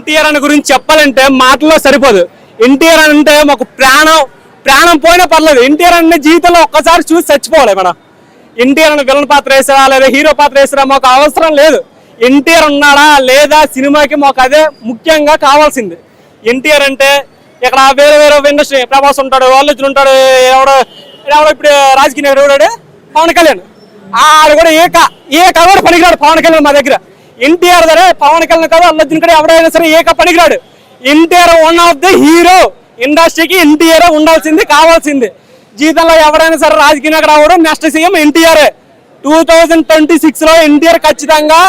ఎన్టీఆర్ అని గురించి చెప్పాలంటే మాటల్లో సరిపోదు. ఎన్టీఆర్ అంటే మాకు ప్రాణం పోయినా పర్లేదు. ఎన్టీఆర్ అంటే జీవితంలో ఒక్కసారి చూసి చచ్చిపోవాలి మనం. ఎన్టీఆర్ అని విలన్ పాత్ర వేసారా లేదా హీరో పాత్ర వేసారా మాకు అవసరం లేదు. ఎన్టీఆర్ ఉన్నాడా లేదా సినిమాకి మాకు అదే ముఖ్యంగా కావాల్సింది. ఎన్టీఆర్ అంటే ఇక్కడ వేరే వేరే ఇండస్ట్రీ ప్రభాస్ ఉంటాడు, వాళ్ళు ఉంటాడు, ఎవడో ఇప్పుడు రాజకీయ నాయకుడు ఎవడాడు పవన్ కళ్యాణ్. ఆడు కూడా ఏక కూడా పనికిరాడు పవన్ కళ్యాణ్ మా దగ్గర. ఎన్టీఆర్ సరే పవన్ కళ్యాణ్ కాదు అల్లర్జున్ కూడా ఎవడైనా సరే ఏక పనికిరాడు. NTR one of the hero. ఇండస్ట్రీకి ఎన్టీఆర్ ఉండాల్సింది కావాల్సింది. జీవితంలో ఎవరైనా సరే రాజకీయ నాయకుడు అవడం నెక్స్ట్ సీఎం ఎన్టీఆర్. 2026 లో ఎన్టీఆర్ ఖచ్చితంగా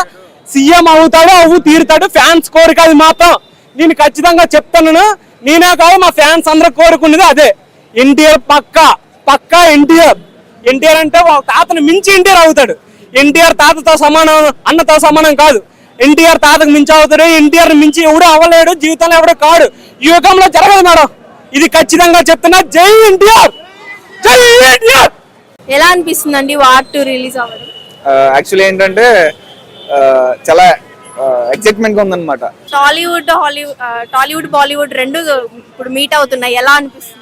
సీఎం అవుతాడు, తీరుతాడు. ఫ్యాన్స్ కోరిక అది మాత్రం నేను ఖచ్చితంగా చెప్తాను. నేనే కాదు మా ఫ్యాన్స్ అందరూ కోరుకునేది అదే. ఎన్టీఆర్ పక్కా ఎన్టీఆర్. ఎన్టీఆర్ అంటే తాతను మించి ఎన్టీఆర్ అవుతాడు. ఎన్టీఆర్ తాతతో సమానం, అన్నతో సమానం కాదు. ఎన్టీఆర్ తాతకు మించి అవుతాడు. ఎన్టీఆర్ మించి ఎవడు అవ్వలేడు, జీవితంలో ఎవడు కాడు. ఈ యుగంలో జరగదు మేడం, ఇది ఖచ్చితంగా చెప్తున్నా. జై ఎన్టీఆర్, జై ఎన్టీఆర్. ఎలా అనిపిస్తుందండి వార్ 2 రిలీజ్ అవ్వడం? యాక్చువల్లీ ఏంటంటే చాలా ఎక్సైట్మెంట్ గా ఉందన్నమాట. టాలీవుడ్ బాలీవుడ్ రెండు ఇప్పుడు మీట్ అవుతున్నాయి. ఎలా అనిపిస్తుంది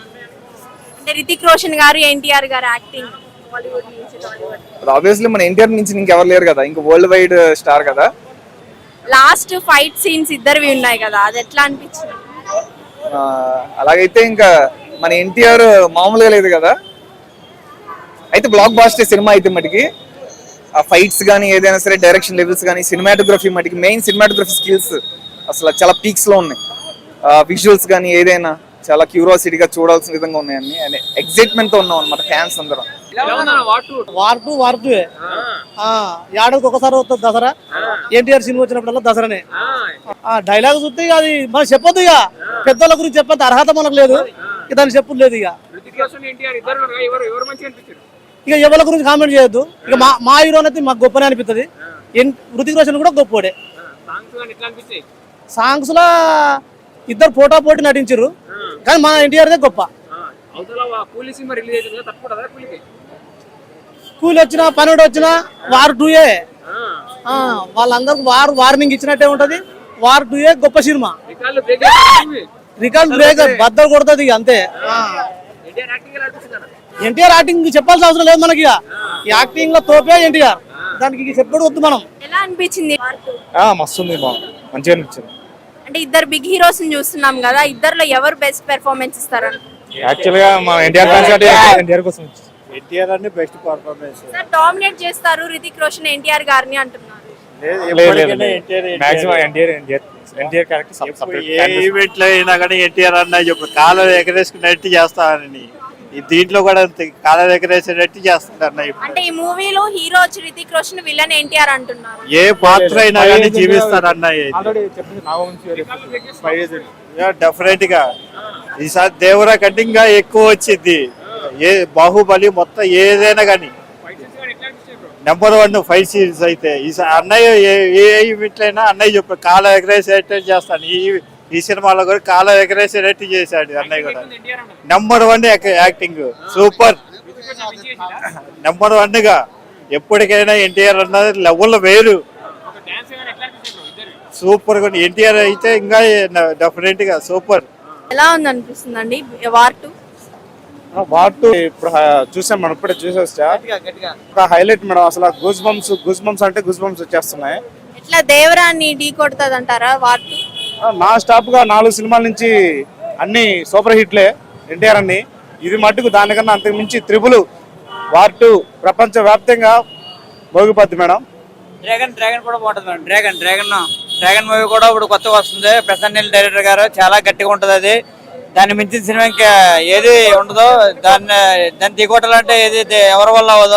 అంటే రితిక్ రోషన్ గారు ఎన్టీఆర్ గారు యాక్టింగ్ బాలీవుడ్ నుంచి టాలీవుడ్? ఆబ్వియస్లీ మన ఎన్టీఆర్ నుంచి ఇంకెవరు లేరు కదా, ఇంకా వరల్డ్ వైడ్ స్టార్ కదా. లాస్ట్ ఫైట్ సీన్స్ ఇద్దరివి ఉన్నాయి కదా, అది ఎట్లా అనిపించింది? అలాగైతే ఇంకా మన ఎన్టీఆర్ మామూలుగా లేదు కదా. అయితే బ్లాక్ బాస్టర్ సినిమా అయితే మటుకి ఆ ఫైట్స్ కానీ ఏదైనా సరే డైరెక్షన్ లెవెల్స్ కానీ సినిమాటోగ్రఫీ మటుకి మెయిన్ సినిమాటోగ్రఫీ స్కిల్స్ అసలు చాలా పీక్స్ లో ఉన్నాయి. విజువల్స్ కానీ ఏదైనా చాలా క్యూరియాసిటీగా చూడాల్సిన విధంగా ఉన్నాయని అనే ఎక్సైట్మెంట్ తో ఉన్నాం అనమాట ఫ్యాన్స్ అందరం. వార్ టూ ఏడాదికి ఒకసారి వస్తుంది దసరా. ఎన్టీఆర్ సినిమా వచ్చినప్పుడల్లా దసరానే. డైలాగ్ చూస్తే అది మనం చెప్పొద్దు. ఇక పెద్దల గురించి చెప్పేంత అర్హత మనకు లేదు, దాన్ని చెప్పు లేదు. ఇక ఎవరి గురించి కామెంట్ చేయొద్దు. ఇక మా హీరోని అయితే మాకు గొప్పనే అనిపిస్తుంది. హృతిక్ రోషన్ కూడా గొప్పోడే. సాంగ్స్ లో ఇద్దరు పోటీ నటించారు, కానీ మా ఎన్టీఆర్ గొప్ప. కూలి వచ్చినా పనుడు వచ్చినా వార్ 2 వాళ్ళందరికి వార్నింగ్ ఇచ్చినట్టే ఉంటది. వార్ 2 గొప్ప సినిమా. రికార్డ్ బ్రేక్ బద్దలు కొడుతుంది అంతే. ఎన్టీఆర్ యాక్టింగ్ చెప్పాల్సిన అవసరం లేదు మనకి. యాక్టింగ్ లో తోపే ఎన్టీఆర్, దానికి చెప్పడం వద్దు మనం. ఎలా అనిపించింది? మస్తు మంచిగా అనిపించింది. అంటే ఇద్దరు బిగ్ హీరోస్ చూస్తున్నాం కదా, ఇద్దరులో ఎవరు బెస్ట్ పెర్ఫార్మెన్స్ ఇస్తారు? యాక్చువల్ గా మా ఎన్టీఆర్ కోసం ఎన్టీఆర్ అంటే బెస్ట్ పర్ఫార్మెన్స్. సార్ డామినేట్ చేస్తారు రితిక్ రోషన్ ఎన్టీఆర్ గారిని అంటున్నారు. ఈవెంట్ లో అయినా కానీ ఎన్టీఆర్ అన్న చెప్పు కాలం ఎగరేసుకున్నట్టు చేస్తానని, దీంట్లో కూడా కాలం ఎగరేసేటట్టు చేస్తారు అన్న. అంటే ఈ మూవీలో హీరో వచ్చి రితిక్ రోషన్, విలన్ ఎన్టీఆర్ అంటున్నారు. ఏ పాత్ర అయినా కానీ జీవిస్తారు అన్న. డెఫినెట్ గా ఈసారి దేవరా కటింగ్ గా ఎక్కువ వచ్చింది. ఏ బాహుబలి మొత్తం ఏదైనా కానీ నెంబర్ 1 ఫైట్ సీన్స్ అయితే ఈసారి అన్నయ్య ఏ ఈవెంట్ అయినా అన్నయ్య చెప్పు కాలం ఎగరేసేటట్టు చేస్తాను. ఈ సినిమాలో కూడా కాలం ఎగరేసేటట్టు చేశాడు అన్నయ్య కూడా. Number 1 acting super. నెంబర్ 1 గా ఎప్పటికైనా ఎన్టీఆర్ అన్నది లెవెల్ వేరు. సూపర్ గా ఎన్టీఆర్ అయితే ఇంకా డెఫినెట్ గా సూపర్. ఎలా ఉంది అనిపిస్తుందండి వార్ 2? వార్ 2 ఇప్పుడు చూసాం మనం, ఇప్పుడే చూసొచ్చా. ఒక హైలైట్ మేడం. అసలు గూస్ బంప్స్ అంటే గూస్ బంప్స్ వచ్చేస్తున్నాయి. ఎట్లా దేవరాన్ని ఢీ కొడుతుంది అంటారా వార్ 2? నా స్టాప్ గా 4 సినిమాల నుంచి అన్ని సూపర్ హిట్లే ఎన్టీఆర్ అన్ని. ఇది మట్టుకు దానికన్నా అంతకు మించి త్రిబుల్ వార్ 2 ప్రపంచ వ్యాప్తంగా మోగిపోద్ది మేడం. డ్రాగన్ కూడా బాగుంటుంది మేడం. డ్రాగన్ మూవీ కూడా ఇప్పుడు కొత్తగా వస్తుంది. ప్రశాంత్ నీల్ డైరెక్టర్ గారు చాలా గట్టిగా ఉంటుంది. అది దాన్ని మించిన సినిమా ఇంకా ఏది ఉండదో. దాన్ని దిగొట్టాలంటే ఏది ఎవరి వల్ల అవ్వదు.